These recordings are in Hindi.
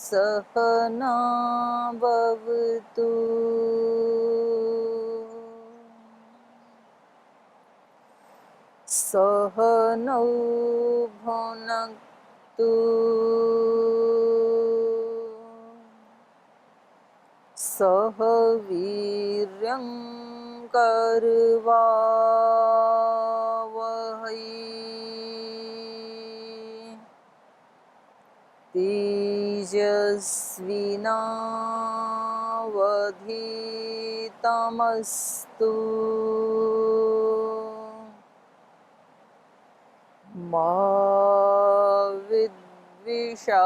सहनाववतु सहनौ भुनक्तु सह वीर्यं करवावहै तेजस्विनावधीतमस्तु मा विद्विषावहै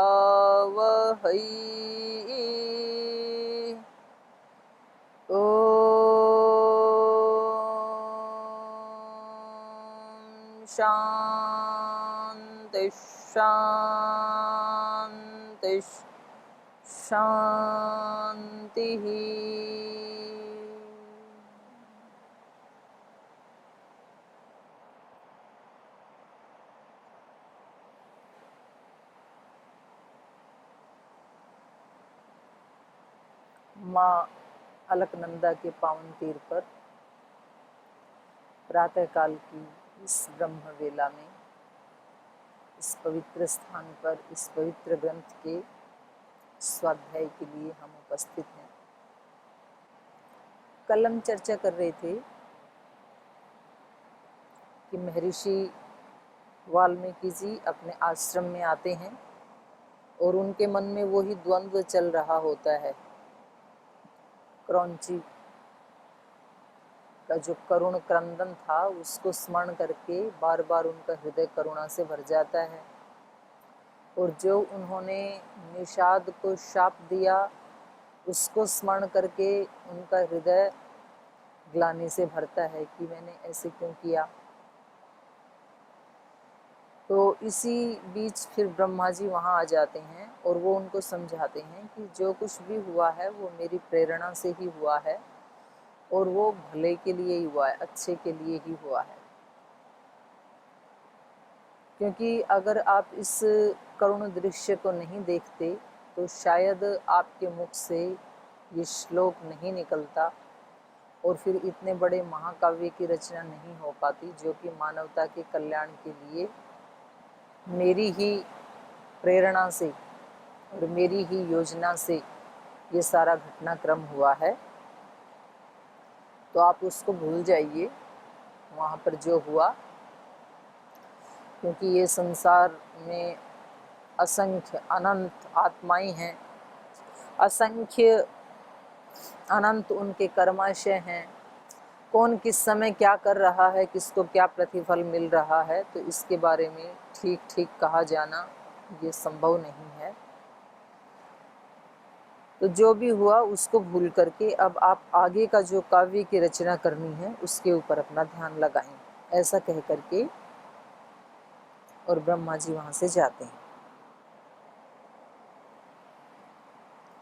ॐ शान्ति शान्ति शान्तिः। माँ अलकनंदा के पावन तीर पर प्रातःकाल की इस ब्रह्म वेला में इस पवित्र स्थान पर इस पवित्र ग्रंथ के स्वाध्याय के लिए हम उपस्थित हैं। कल हम चर्चा कर रहे थे कि महर्षि वाल्मीकि जी अपने आश्रम में आते हैं और उनके मन में वही द्वंद्व चल रहा होता है। क्रौंची का जो करुण क्रंदन था उसको स्मरण करके बार बार उनका हृदय करुणा से भर जाता है, और जो उन्होंने निषाद को शाप दिया उसको स्मरण करके उनका हृदय ग्लानि से भरता है कि मैंने ऐसे क्यों किया। तो इसी बीच फिर ब्रह्मा जी वहाँ आ जाते हैं और वो उनको समझाते हैं कि जो कुछ भी हुआ है वो मेरी प्रेरणा से ही हुआ है और वो भले के लिए ही हुआ है, अच्छे के लिए ही हुआ है। क्योंकि अगर आप इस करुण दृश्य को नहीं देखते तो शायद आपके मुख से ये श्लोक नहीं निकलता और फिर इतने बड़े महाकाव्य की रचना नहीं हो पाती, जो कि मानवता के कल्याण के लिए मेरी ही प्रेरणा से और मेरी ही योजना से ये सारा घटनाक्रम हुआ है। तो आप उसको भूल जाइए वहाँ पर जो हुआ, क्योंकि ये संसार में असंख्य अनंत आत्माएं हैं, असंख्य अनंत उनके कर्माशय हैं। कौन किस समय क्या कर रहा है, किसको क्या प्रतिफल मिल रहा है, तो इसके बारे में ठीक ठीक कहा जाना ये संभव नहीं है। तो जो भी हुआ उसको भूल करके अब आप आगे का जो काव्य की रचना करनी है उसके ऊपर अपना ध्यान लगाएं, ऐसा कह करके और ब्रह्मा जी वहां से जाते हैं।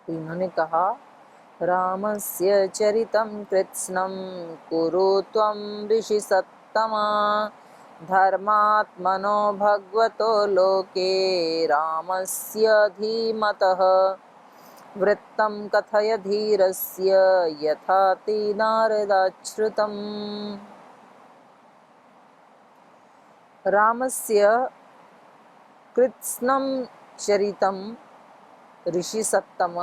तो इन्होंने कहा, रामस्य चरितं कृत्स्नं कुरु त्वं ऋषिसत्तमा, धर्मात्मनो भगवतो लोके रामस्य धीमतः, वृत्तं कथय धीरस्य यथा ते नारदाच्छ्रुतम्। रामस्य कृत्स्नं चरितं ऋषिसत्तम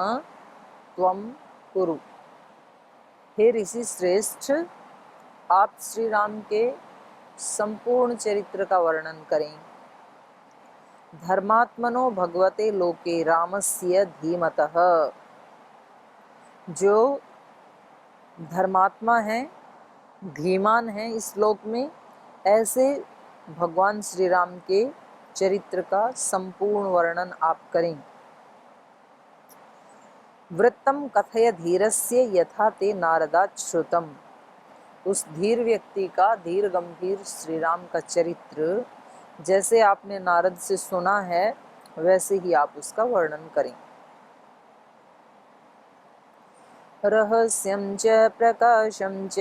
त्वं कुरु। हे ऋषि श्रेष्ठ, आप श्री राम के संपूर्ण चरित्र का वर्णन करें। धर्मात्मनो भगवते लोके रामस्य धीमतः, जो धर्मात्मा है, धीमान है इस लोक में, ऐसे भगवान श्री राम के चरित्र का संपूर्ण वर्णन आप करें। वृत्तम कथय धीरस्य यथा ते नारदात् श्रुतम, उस धीर व्यक्ति का, धीर गंभीर श्री राम का चरित्र जैसे आपने नारद से सुना है वैसे ही आप उसका वर्णन करें। रहस्यं च प्रकाशं च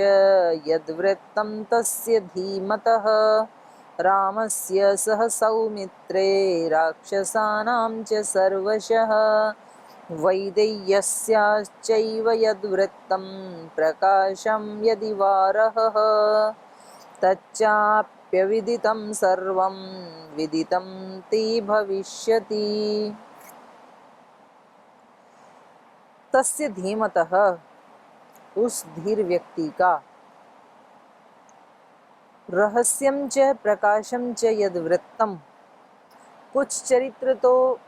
यद्वृत्तं तस्य धीमतः, रामस्य सह सौमित्रे राक्षसानां च सर्वशः, वैदेह्यस्याश्चैव यद्वृत्तं प्रकाशं यदि वारहः तच्चाप्यविदितं सर्वं विदितं ते भविष्यति। तस्य धीमतः, उस धीर व्यक्ति का, रहस्यम च प्रकाशम च यद्वृत्तम, कुछ चरित्र तो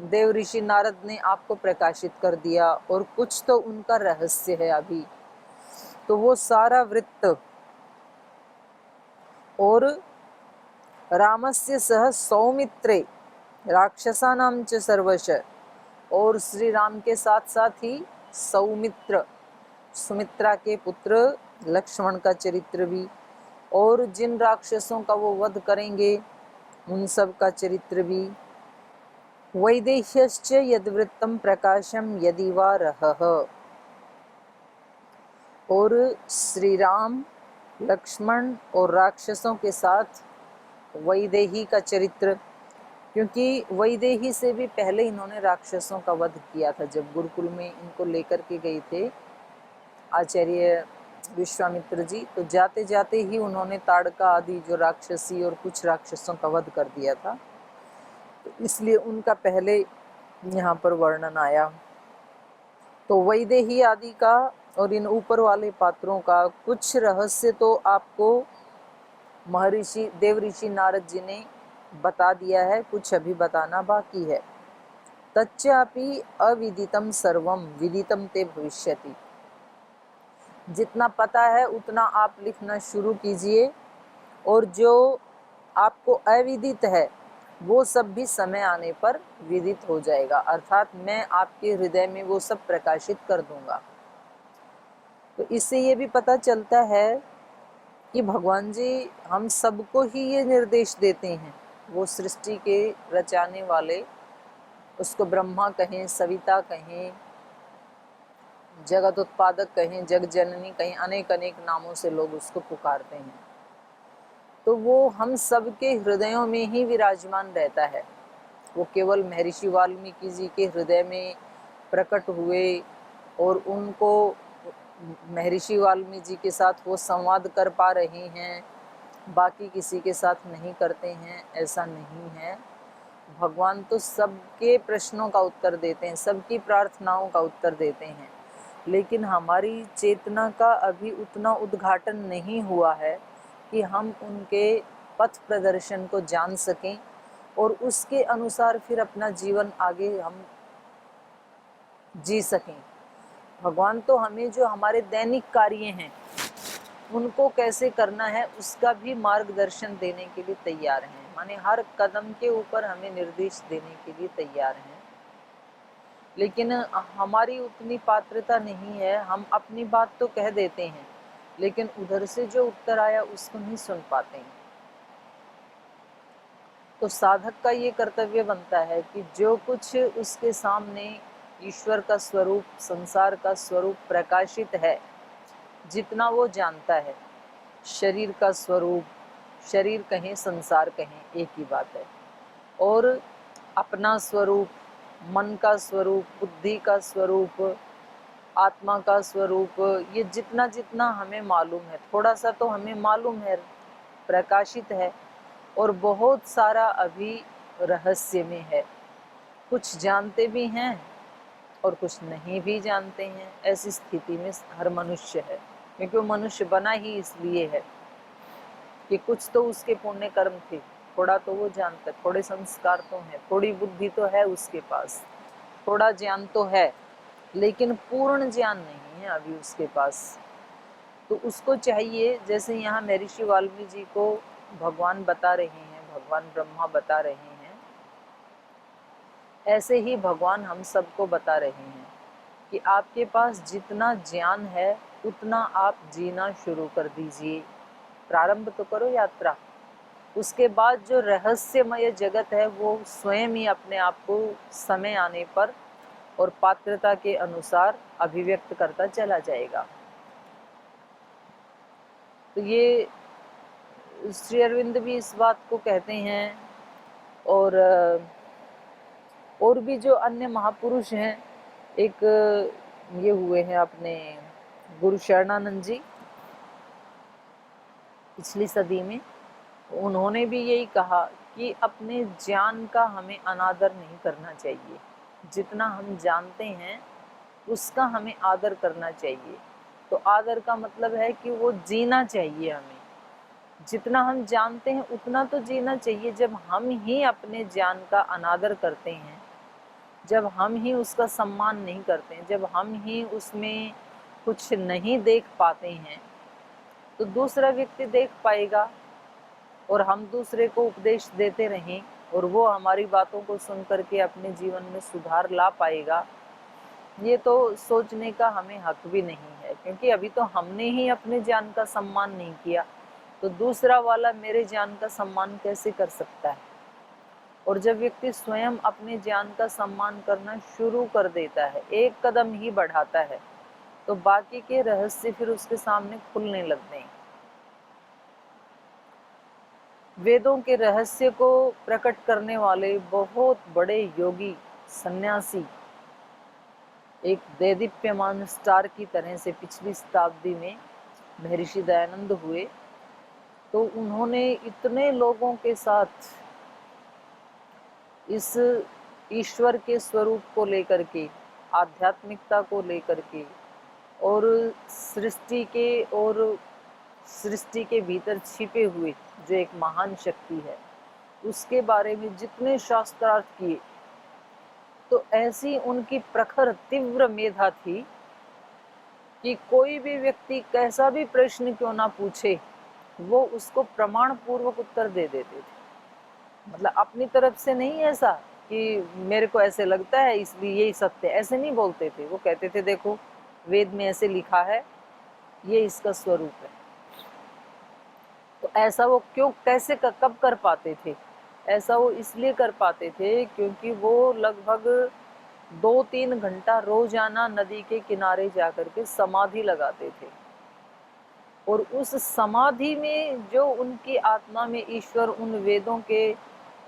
देव ऋषि नारद ने आपको प्रकाशित कर दिया और कुछ तो उनका रहस्य है अभी, तो वो सारा वृत्त और रामस्य सह सौमित्रे राक्षसानां च सर्वश, और श्री राम के साथ साथ ही सौमित्र, सुमित्रा के पुत्र लक्ष्मण का चरित्र भी, और जिन राक्षसों का वो वध करेंगे उन सब का चरित्र भी। वैदेह्यश्च यद्वृत्तं प्रकाशम यदि वा रहः, और श्री राम, लक्ष्मण और राक्षसों के साथ वैदेही का चरित्र, क्योंकि वैदेही से भी पहले इन्होंने राक्षसों का वध किया था। जब गुरुकुल में इनको लेकर के गए थे आचार्य विश्वामित्र जी, तो जाते जाते ही उन्होंने ताड़का आदि जो राक्षसी और कुछ राक्षसों का वध कर दिया था, तो इसलिए उनका पहले यहाँ पर वर्णन आया। तो वैदेही आदि का और इन ऊपर वाले पात्रों का कुछ रहस्य तो आपको महर्षि देव ऋषि नारद जी ने बता दिया है, कुछ अभी बताना बाकी है। तच्चापि अविदितम सर्वम विदितम ते भविष्यति, जितना पता है उतना आप लिखना शुरू कीजिए, और जो आपको अविदित है वो सब भी समय आने पर विदित हो जाएगा, अर्थात मैं आपके हृदय में वो सब प्रकाशित कर दूंगा। तो इससे ये भी पता चलता है कि भगवान जी हम सबको ही ये निर्देश देते हैं, वो सृष्टि के रचाने वाले, उसको ब्रह्मा कहें, सविता कहें, जगत उत्पादक कहें, जग जननी कहें, अनेक अनेक नामों से लोग उसको पुकारते हैं, तो वो हम सबके हृदयों में ही विराजमान रहता है। वो केवल महर्षि वाल्मीकि जी के हृदय में प्रकट हुए और उनको महर्षि वाल्मीकि जी के साथ वो संवाद कर पा रहे हैं, बाकी किसी के साथ नहीं करते हैं, ऐसा नहीं है। भगवान तो सबके प्रश्नों का उत्तर देते हैं, सबकी प्रार्थनाओं का उत्तर देते हैं, लेकिन हमारी चेतना का अभी उतना उद्घाटन नहीं हुआ है कि हम उनके पथ प्रदर्शन को जान सकें और उसके अनुसार फिर अपना जीवन आगे हम जी सकें। भगवान तो हमें जो हमारे दैनिक कार्य हैं उनको कैसे करना है उसका भी मार्गदर्शन देने के लिए तैयार हैं, माने हर कदम के ऊपर हमें निर्देश देने के लिए तैयार हैं, लेकिन हमारी उतनी पात्रता नहीं है। हम अपनी बात तो कह देते हैं, लेकिन उधर से जो उत्तर आया उसको नहीं सुन पाते हैं। तो साधक का ये कर्तव्य बनता है कि जो कुछ उसके सामने ईश्वर का स्वरूप, संसार का स्वरूप प्रकाशित है, जितना वो जानता है, शरीर का स्वरूप, शरीर कहें संसार कहें एक ही बात है, और अपना स्वरूप, मन का स्वरूप, बुद्धि का स्वरूप, आत्मा का स्वरूप, ये जितना जितना हमें मालूम है, थोड़ा सा तो हमें मालूम है, प्रकाशित है, और बहुत सारा अभी रहस्य में है। कुछ जानते भी हैं और कुछ नहीं भी जानते हैं। ऐसी स्थिति में हर मनुष्य है, क्योंकि वो मनुष्य बना ही इसलिए है कि कुछ तो उसके पुण्य कर्म थे, थोड़ा तो वो जानता, थोड़े संस्कार तो हैं, थोड़ी बुद्धि तो है उसके पास, थोड़ा ज्ञान तो है, लेकिन पूर्ण ज्ञान नहीं है अभी उसके पास। तो उसको चाहिए, जैसे यहाँ महर्षि वाल्मीकि जी को भगवान बता रहे हैं, भगवान ब्रह्मा बता रहे हैं, ऐसे ही भगवान हम सबको बता रहे हैं कि आपके पास जितना ज्ञान है उतना आप जीना शुरू कर दीजिए, प्रारंभ तो करो यात्रा। उसके बाद जो रहस्यमय जगत है वो स्वयं ही अपने आप को समय आने पर और पात्रता के अनुसार अभिव्यक्त करता चला जाएगा। तो ये श्री अरविंद भी इस बात को कहते हैं, और और भी जो अन्य महापुरुष हैं, एक ये हुए हैं अपने गुरु शरणानंद जी पिछली सदी में, उन्होंने भी यही कहा कि अपने ज्ञान का हमें अनादर नहीं करना चाहिए। जितना हम जानते हैं उसका हमें आदर करना चाहिए। तो आदर का मतलब है कि वो जीना चाहिए हमें। जितना हम जानते हैं उतना तो जीना चाहिए। जब हम ही अपने ज्ञान का अनादर करते हैं, जब हम ही उसका सम्मान नहीं करते हैं, जब हम ही उसमें कुछ नहीं देख पाते हैं, तो दूसरा व्यक्ति देख पाएगा। और हम दूसरे को उपदेश देते रहें और वो हमारी बातों को सुन करके अपने जीवन में सुधार ला पाएगा, ये तो सोचने का हमें हक भी नहीं है। क्योंकि अभी तो हमने ही अपने ज्ञान का सम्मान नहीं किया, तो दूसरा वाला मेरे ज्ञान का सम्मान कैसे कर सकता है। और जब व्यक्ति स्वयं अपने ज्ञान का सम्मान करना शुरू कर देता है, एक कदम ही बढ़ाता है, तो बाकी के रहस्य फिर उसके सामने खुलने लगते हैं। वेदों के रहस्य को प्रकट करने वाले बहुत बड़े योगी सन्यासी एक देदीप्यमान स्टार की तरह से पिछली शताब्दी में महर्षि दयानंद हुए। तो उन्होंने इतने लोगों के साथ इस ईश्वर के स्वरूप को लेकर के, आध्यात्मिकता को लेकर के, और सृष्टि के भीतर छिपे हुए जो एक महान शक्ति है उसके बारे में जितने शास्त्रार्थ किए, तो ऐसी उनकी प्रखर तीव्र मेधा थी कि कोई भी व्यक्ति कैसा भी प्रश्न क्यों ना पूछे, वो उसको प्रमाण पूर्वक उत्तर दे देते थे। मतलब अपनी तरफ से नहीं ऐसा कि मेरे को ऐसे लगता है इसलिए यही सत्य, ऐसे नहीं बोलते थे। वो कहते थे देखो वेद में ऐसे लिखा है, ये इसका स्वरूप है। तो ऐसा वो क्यों, कैसे, कब कर पाते थे? ऐसा वो इसलिए कर पाते थे क्योंकि वो लगभग 2-3 घंटा रोजाना नदी के किनारे जाकर के समाधि लगाते थे। और उस समाधि में जो उनकी आत्मा में ईश्वर उन वेदों के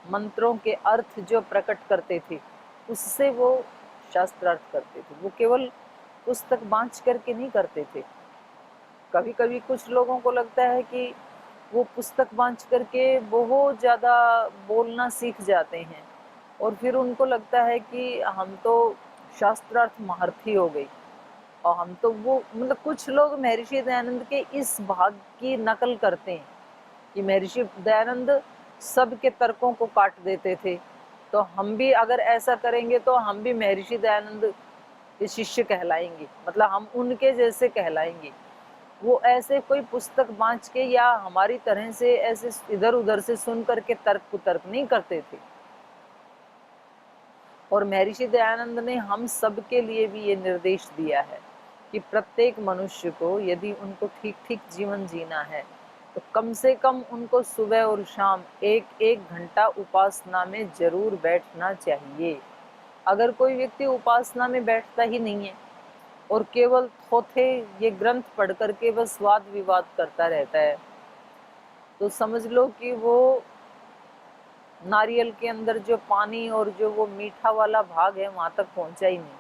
मंत्रों के अर्थ जो प्रकट करते थे, उससे वो शास्त्रार्थ करते थे। वो केवल पुस्तक बाँच करके नहीं करते थे। कभी कभी कुछ लोगों को लगता है कि वो पुस्तक बाँच करके बहुत ज़्यादा बोलना सीख जाते हैं और फिर उनको लगता है कि हम तो शास्त्रार्थ महारथी हो गई। और हम तो वो, मतलब कुछ लोग महर्षि दयानंद के इस भाग की नकल करते हैं कि महर्षि दयानंद सबके तर्कों को काट देते थे, तो हम भी अगर ऐसा करेंगे तो हम भी महर्षि दयानंद के शिष्य कहलाएंगे, मतलब हम उनके जैसे कहलाएंगे। वो ऐसे कोई पुस्तक बाँच के या हमारी तरह से ऐसे इधर उधर से सुन करके तर्क कुतर्क नहीं करते थे। और महर्षि दयानंद ने हम सब के लिए भी ये निर्देश दिया है कि प्रत्येक मनुष्य को यदि उनको ठीक ठीक जीवन जीना है तो कम से कम उनको सुबह और शाम 1-1 घंटा उपासना में जरूर बैठना चाहिए। अगर कोई व्यक्ति उपासना में बैठता ही नहीं है और केवल थोथे ये ग्रंथ पढ़ करके बस वाद विवाद करता रहता है, तो समझ लो कि वो नारियल के अंदर जो पानी और जो वो मीठा वाला भाग है वहां तक पहुंचा ही नहीं।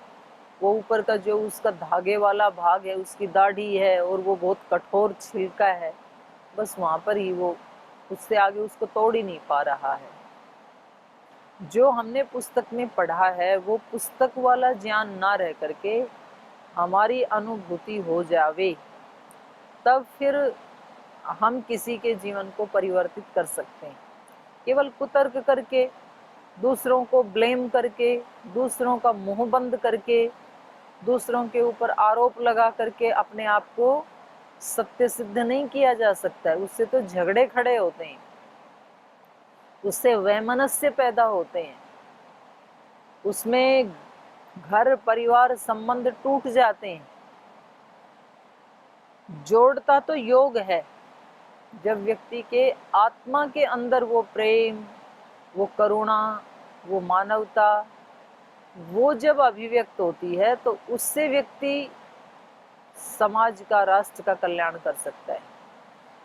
वो ऊपर का जो उसका धागे वाला भाग है, उसकी दाढ़ी है और वो बहुत कठोर छिलका है, बस वहां पर ही वो, उससे आगे उसको तोड़ ही नहीं पा रहा है। जो हमने पुस्तक में पढ़ा है वो पुस्तक वाला ज्ञान ना रह करके हमारी अनुभूति हो जावे, तब फिर हम किसी के जीवन को परिवर्तित कर सकते हैं। केवल कुतर्क करके, दूसरों को ब्लेम करके, दूसरों का मुंह बंद करके, दूसरों के ऊपर आरोप लगा करके अपने आप को सत्य सिद्ध नहीं किया जा सकता है। उससे तो झगड़े खड़े होते हैं, उससे वैमनस्य पैदा होते हैं, उसमें घर परिवार संबंध टूट जाते हैं। जोड़ता तो योग है, जब व्यक्ति के आत्मा के अंदर वो प्रेम, वो करुणा, वो मानवता, वो जब अभिव्यक्त होती है तो उससे व्यक्ति समाज का, राष्ट्र का कल्याण कर सकता है।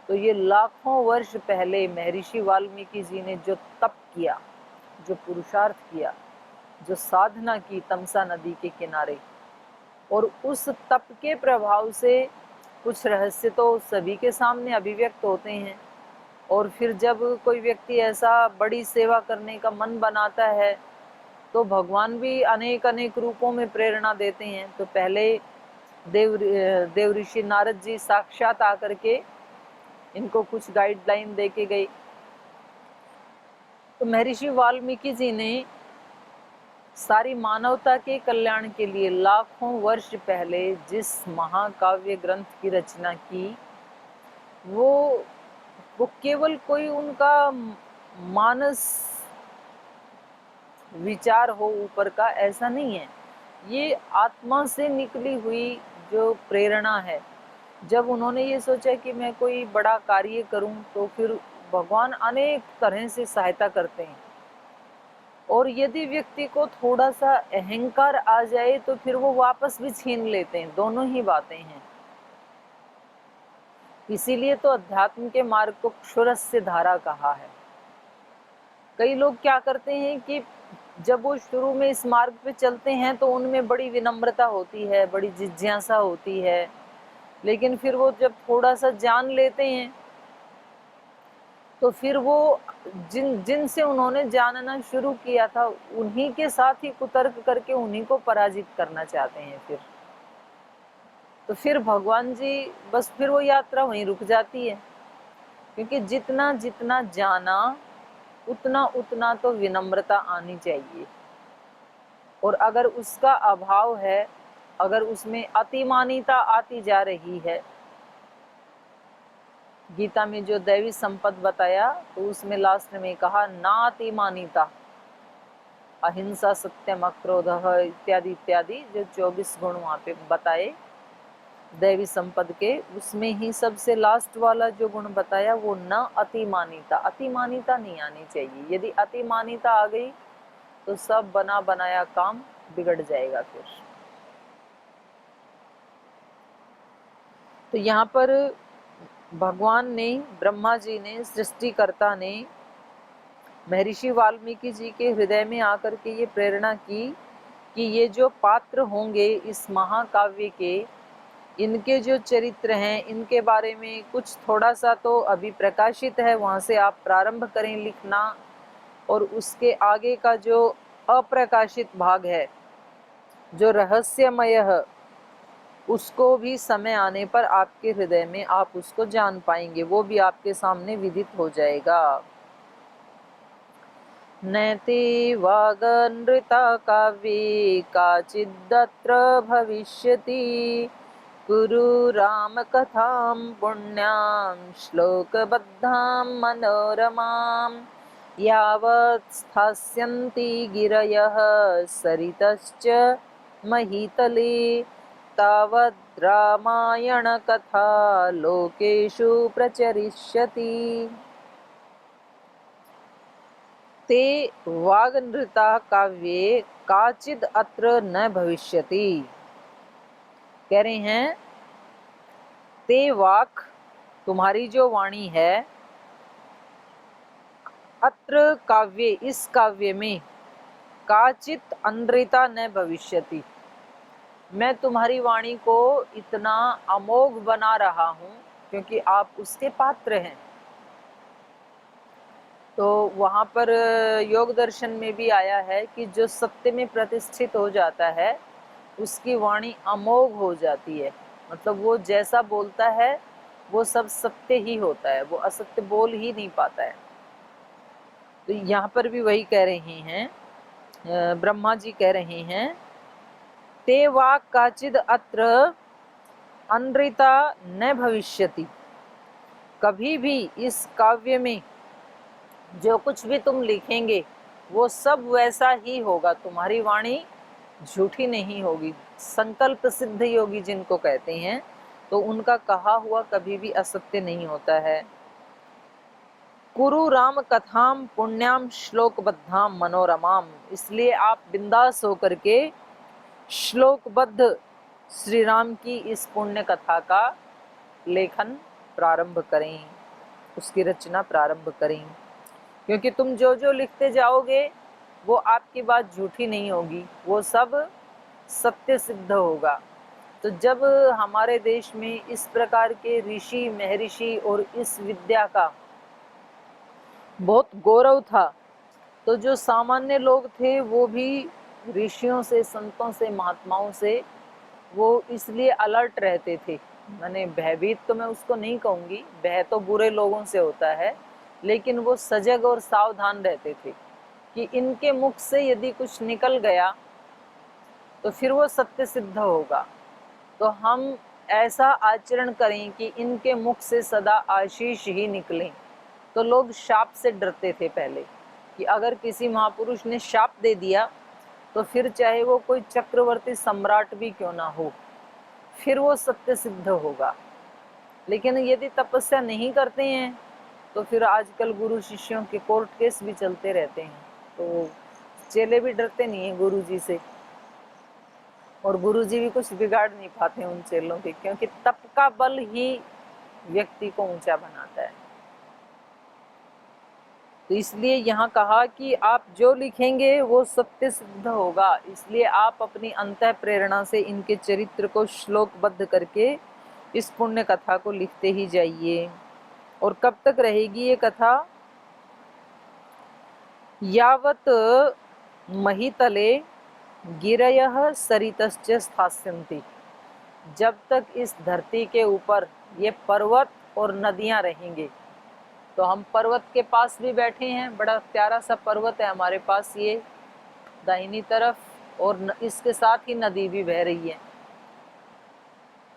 तो ये लाखों वर्ष पहले महर्षि वाल्मीकि जी ने जो तप किया, जो पुरुषार्थ किया, जो साधना की तमसा नदी के किनारे, और उस तप के प्रभाव से कुछ रहस्य तो सभी के सामने अभिव्यक्त होते हैं। और फिर जब कोई व्यक्ति ऐसा बड़ी सेवा करने का मन बनाता है तो भगवान भी अनेक अनेक रूपों में प्रेरणा देते हैं। तो पहले देव ऋषि नारद जी साक्षात आकर के इनको कुछ गाइडलाइन दे के गए। तो महर्षि वाल्मीकि जी ने सारी मानवता के कल्याण के लिए लाखों वर्ष पहले जिस महाकाव्य ग्रंथ की रचना की, वो केवल कोई उनका मानस विचार हो ऊपर का, ऐसा नहीं है। ये आत्मा से निकली हुई जो प्रेरणा है। जब उन्होंने ये सोचा कि मैं कोई बड़ा कार्य करूं, तो फिर भगवान अनेक तरह से सहायता करते हैं। और यदि व्यक्ति को थोड़ा सा अहंकार आ जाए तो फिर वो वापस भी छीन लेते हैं। दोनों ही बातें हैं। इसीलिए तो अध्यात्म के मार्ग को क्षुरस्य धारा कहा है। कई लोग क्या करते हैं कि जब वो शुरू में इस मार्ग पे चलते हैं तो उनमें बड़ी विनम्रता होती है, बड़ी जिज्ञासा होती है, लेकिन फिर वो जब थोड़ा सा जान लेते हैं तो फिर वो जिनसे उन्होंने जानना शुरू किया था उन्हीं के साथ ही कुतर्क करके उन्हीं को पराजित करना चाहते हैं। फिर भगवान जी बस फिर वो यात्रा वहीं रुक जाती है। क्योंकि जितना जितना जाना उतना उतना तो विनम्रता आनी चाहिए। और अगर उसका अभाव है, अगर उसमें अतिमानिता आती जा रही है, गीता में जो दैवी संपद बताया तो उसमें लास्ट में कहा नातिमानिता, अहिंसा, सत्यम, अक्रोध इत्यादि इत्यादि, जो 24 गुण वहां पे बताए दैवी संपद के, उसमें ही सबसे लास्ट वाला जो गुण बताया वो न अतिमानिता। अतिमानिता नहीं आनी चाहिए। यदि अतिमानिता आ गई तो सब बना बनाया काम बिगड़ जाएगा। फिर तो यहाँ पर भगवान ने, ब्रह्मा जी ने, सृष्टिकर्ता ने महर्षि वाल्मीकि जी के हृदय में आकर के ये प्रेरणा की कि ये जो पात्र होंगे इस महाकाव्य के, इनके जो चरित्र हैं, इनके बारे में कुछ थोड़ा सा तो अभी प्रकाशित है, वहाँ से आप प्रारंभ करें लिखना। और उसके आगे का जो अप्रकाशित भाग है, जो रहस्यमय है, उसको भी समय आने पर आपके हृदय में आप उसको जान पाएंगे, वो भी आपके सामने विदित हो जाएगा। नैति वागनृता काव्ये काचिदत्र भविष्यति, कुरु राम कथां पुण्यां श्लोकबद्धां मनोरमां, यावत् स्थास्यन्ति गिरयः सरितश्च महीतले, तावद् रामायण कथा लोकेषु प्रचरिष्यति। ते वागनृता काव्ये काचिद अत्र न भविष्यति। कह रहे हैं ते वाक, तुम्हारी जो वाणी है, अत्र काव्ये, इस काव्य में, काचित अनृता न भविष्यति, मैं तुम्हारी वाणी को इतना अमोघ बना रहा हूँ क्योंकि आप उसके पात्र हैं। तो वहाँ पर योग दर्शन में भी आया है कि जो सत्य में प्रतिष्ठित हो जाता है उसकी वाणी अमोघ हो जाती है। मतलब वो जैसा बोलता है वो सब सत्य ही होता है, वो असत्य बोल ही नहीं पाता है। तो यहाँ पर भी वही कह रहे हैं, ब्रह्मा जी कह रहे हैं, ते वाक् काचिद अत्र अनृता न भविष्यति, कभी भी इस काव्य में जो कुछ भी तुम लिखेंगे वो सब वैसा ही होगा, तुम्हारी वाणी झूठी नहीं होगी। संकल्प सिद्ध योगी जिनको कहते हैं, तो उनका कहा हुआ कभी भी असत्य नहीं होता है। कुरु राम कथाम पुण्याम श्लोकबद्धाम मनोरमाम, इसलिए आप बिंदास होकर के श्लोकबद्ध श्री राम की इस पुण्य कथा का लेखन प्रारंभ करें, उसकी रचना प्रारंभ करें। क्योंकि तुम जो जो लिखते जाओगे वो आपकी बात झूठी नहीं होगी, वो सब सत्य सिद्ध होगा। तो जब हमारे देश में इस प्रकार के ऋषि महर्षि और इस विद्या का बहुत गौरव था, तो जो सामान्य लोग थे वो भी ऋषियों से, संतों से, महात्माओं से वो इसलिए अलर्ट रहते थे। मैंने भयभीत तो मैं उसको नहीं कहूँगी, भय तो बुरे लोगों से होता है, लेकिन वो सजग और सावधान रहते थे कि इनके मुख से यदि कुछ निकल गया तो फिर वो सत्य सिद्ध होगा। तो हम ऐसा आचरण करें कि इनके मुख से सदा आशीष ही निकले। तो लोग शाप से डरते थे पहले, कि अगर किसी महापुरुष ने शाप दे दिया तो फिर चाहे वो कोई चक्रवर्ती सम्राट भी क्यों ना हो, फिर वो सत्य सिद्ध होगा। लेकिन यदि तपस्या नहीं करते हैं तो फिर आजकल गुरु शिष्यों के कोर्ट केस भी चलते रहते हैं, तो चेले भी डरते नहीं हैं गुरु जी से, और गुरु जी भी कुछ बिगाड़ नहीं पाते उन चेलों के, क्योंकि तप का बल ही व्यक्ति को ऊंचा बनाता है। तो इसलिए यहाँ कहा कि आप जो लिखेंगे वो सत्य सिद्ध होगा, इसलिए आप अपनी अंतः प्रेरणा से इनके चरित्र को श्लोकबद्ध करके इस पुण्य कथा को लिखते ही जाइए। और कब तक रहेगी ये कथा? यावत महीतले गिरयः सरितश्च स्थास्यन्ति, जब तक इस धरती के ऊपर ये पर्वत और नदियां रहेंगे। तो हम पर्वत के पास भी बैठे हैं, बड़ा प्यारा सा पर्वत है हमारे पास ये दाहिनी तरफ, और इसके साथ ही नदी भी बह रही है।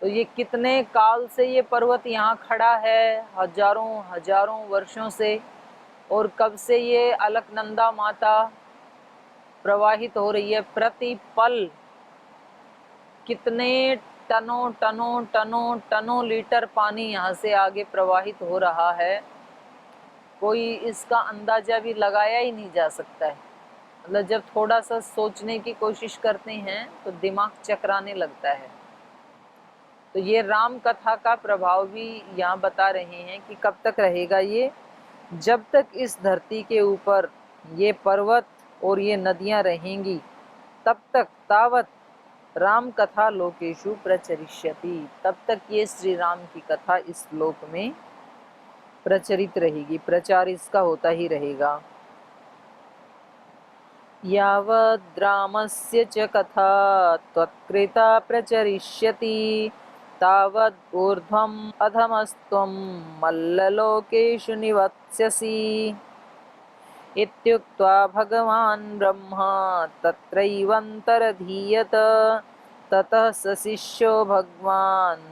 तो ये कितने काल से ये पर्वत यहाँ खड़ा है, हजारों हजारों वर्षों से, और कब से ये अलकनंदा माता प्रवाहित हो रही है। प्रति पल कितने टनों टनों टनों टनों लीटर पानी यहाँ से आगे प्रवाहित हो रहा है, कोई इसका अंदाजा भी लगाया ही नहीं जा सकता है। मतलब जब थोड़ा सा सोचने की कोशिश करते हैं तो दिमाग चकराने लगता है। तो ये राम कथा का प्रभाव भी यहाँ बता रहे हैं कि कब तक रहेगा ये, जब तक इस धरती के ऊपर ये पर्वत और ये नदियाँ रहेंगी तब तक, तावत राम कथा लोकेशु प्रचरिष्यति, तब तक ये श्री राम की कथा इस लोक में प्रचरित रहेगी, प्रचार इसका होता ही रहेगा। यावद् रामस्य च कथा त्वत्कृता प्रचरिष्यति, तावद् ऊर्ध्वम् अधमस्त्वं मल्ललोकेषु निवत्स्यसि। इत्युक्त्वा भगवान् ब्रह्मा तत्रैवन्तरधीयत, ततः स शिष्यो भगवान्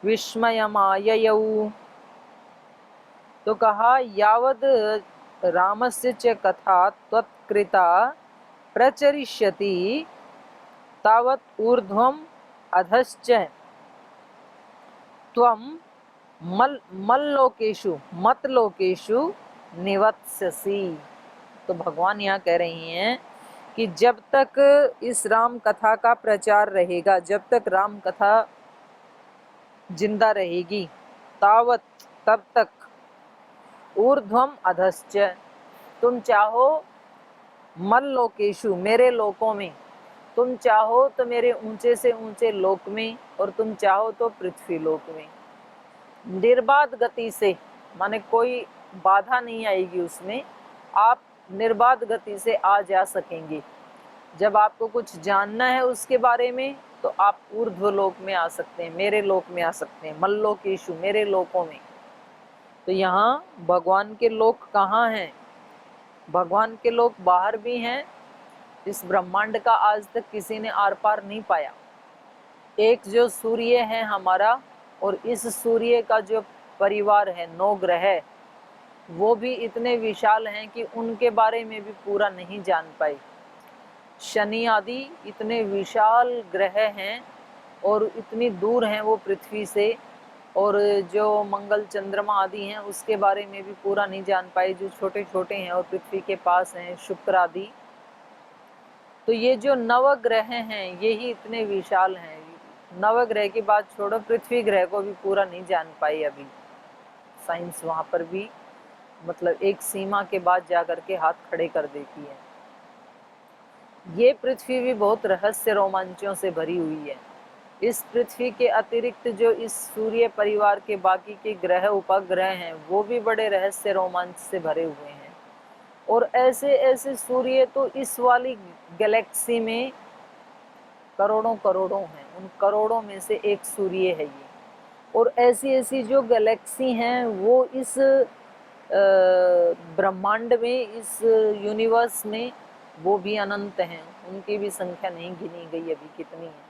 विस्मयमाययौ। तो कहा यावद रामस्य च कथा त्वत्कृता प्रचरिष्यति, तावत् ऊर्ध्वम् अधश्च त्वं मल्लोकेषु मतलोकेषु निवत्स्यसि। तो भगवान यहाँ कह रही हैं कि जब तक इस राम कथा का प्रचार रहेगा, जब तक राम कथा जिंदा रहेगी, तावत तब तक ऊर्ध्वम अधश्च, तुम चाहो मल्लोकेषु मेरे लोकों में, तुम चाहो तो मेरे ऊंचे से ऊंचे लोक में, और तुम चाहो तो पृथ्वी लोक में, निर्बाध गति से, माने कोई बाधा नहीं आएगी उसमें, आप निर्बाध गति से आ जा सकेंगे। जब आपको कुछ जानना है उसके बारे में तो आप ऊर्ध्व लोक में आ सकते हैं, मेरे लोक में आ सकते हैं, मल्लोकेशु मेरे लोकों में। तो यहाँ भगवान के लोक कहाँ हैं? भगवान के लोक बाहर भी हैं, इस ब्रह्मांड का आज तक किसी ने आर पार नहीं पाया। एक जो सूर्य है हमारा, और इस सूर्य का जो परिवार है 9 ग्रह, वो भी इतने विशाल हैं कि उनके बारे में भी पूरा नहीं जान पाए। शनि आदि इतने विशाल ग्रह हैं और इतनी दूर हैं वो पृथ्वी से, और जो मंगल चंद्रमा आदि हैं उसके बारे में भी पूरा नहीं जान पाए, जो छोटे छोटे हैं और पृथ्वी के पास हैं, शुक्र आदि। तो ये जो नवग्रह हैं ये ही इतने विशाल हैं, नवग्रह की बात छोड़ो, पृथ्वी ग्रह को भी पूरा नहीं जान पाई अभी साइंस वहाँ पर भी। मतलब एक सीमा के बाद जाकर के हाथ खड़े कर देती है। ये पृथ्वी भी बहुत रहस्य रोमांचों से भरी हुई है। इस पृथ्वी के अतिरिक्त जो इस सूर्य परिवार के बाकी के ग्रह उपग्रह हैं वो भी बड़े रहस्य रोमांच से भरे हुए हैं। और ऐसे ऐसे सूर्य तो इस वाली गैलेक्सी में करोड़ों करोड़ों हैं, उन करोड़ों में से एक सूर्य है ये। और ऐसी ऐसी जो गैलेक्सी हैं वो इस ब्रह्मांड में, इस यूनिवर्स में, वो भी अनंत हैं, उनकी भी संख्या नहीं गिनी गई अभी कितनी है।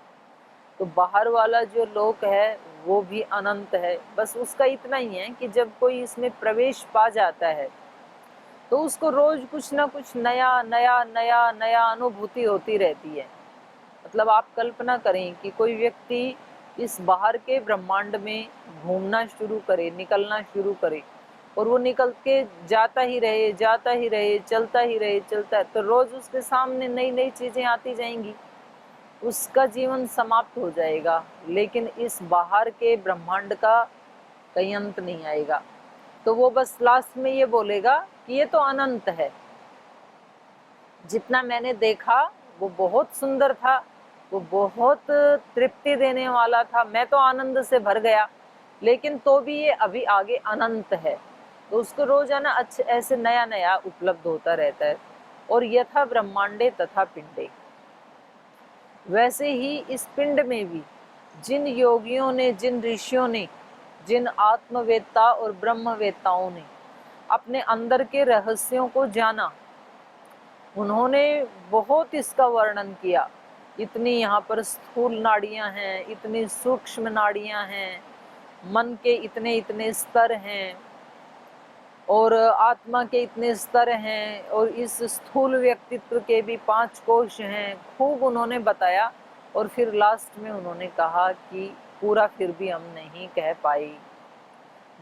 तो बाहर वाला जो लोक है वो भी अनंत है। बस उसका इतना ही है कि जब कोई इसमें प्रवेश पा जाता है तो उसको रोज कुछ ना कुछ नया नया नया नया अनुभूति होती रहती है। मतलब आप कल्पना करें कि कोई व्यक्ति इस बाहर के ब्रह्मांड में घूमना शुरू करे, निकलना शुरू करे, और वो निकल के जाता ही रहे, जाता ही रहे, चलता ही रहे, चलता है, तो रोज उसके सामने नई नई चीजें आती जाएंगी, उसका जीवन समाप्त हो जाएगा। लेकिन इस बाहर के ब्रह्मांड का कहीं अंत नहीं आएगा। तो वो बस लास्ट में ये बोलेगा कि ये तो अनंत है, जितना मैंने देखा वो बहुत सुंदर था, वो बहुत तृप्ति देने वाला था, मैं तो आनंद से भर गया, लेकिन तो भी ये अभी आगे अनंत है। तो उसको रोजाना अच्छे ऐसे नया नया उपलब्ध होता रहता है। और यथा ब्रह्मांडे तथा पिंडे, वैसे ही इस पिंड में भी जिन योगियों ने, जिन ऋषियों ने, जिन आत्मवेत्ता और ब्रह्मवेत्ताओं ने अपने अंदर के रहस्यों को जाना, उन्होंने बहुत इसका वर्णन किया। इतनी यहाँ पर स्थूल नाड़ियाँ हैं, इतनी सूक्ष्म नाड़ियाँ हैं, मन के इतने इतने स्तर हैं, और आत्मा के इतने स्तर हैं, और इस स्थूल व्यक्तित्व के भी 5 कोश हैं। खूब उन्होंने बताया। और फिर लास्ट में उन्होंने कहा कि पूरा फिर भी हम नहीं कह पाए।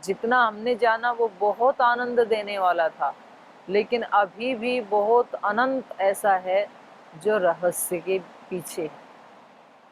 जितना हमने जाना वो बहुत आनंद देने वाला था, लेकिन अभी भी बहुत अनंत ऐसा है जो रहस्य के पीछे है।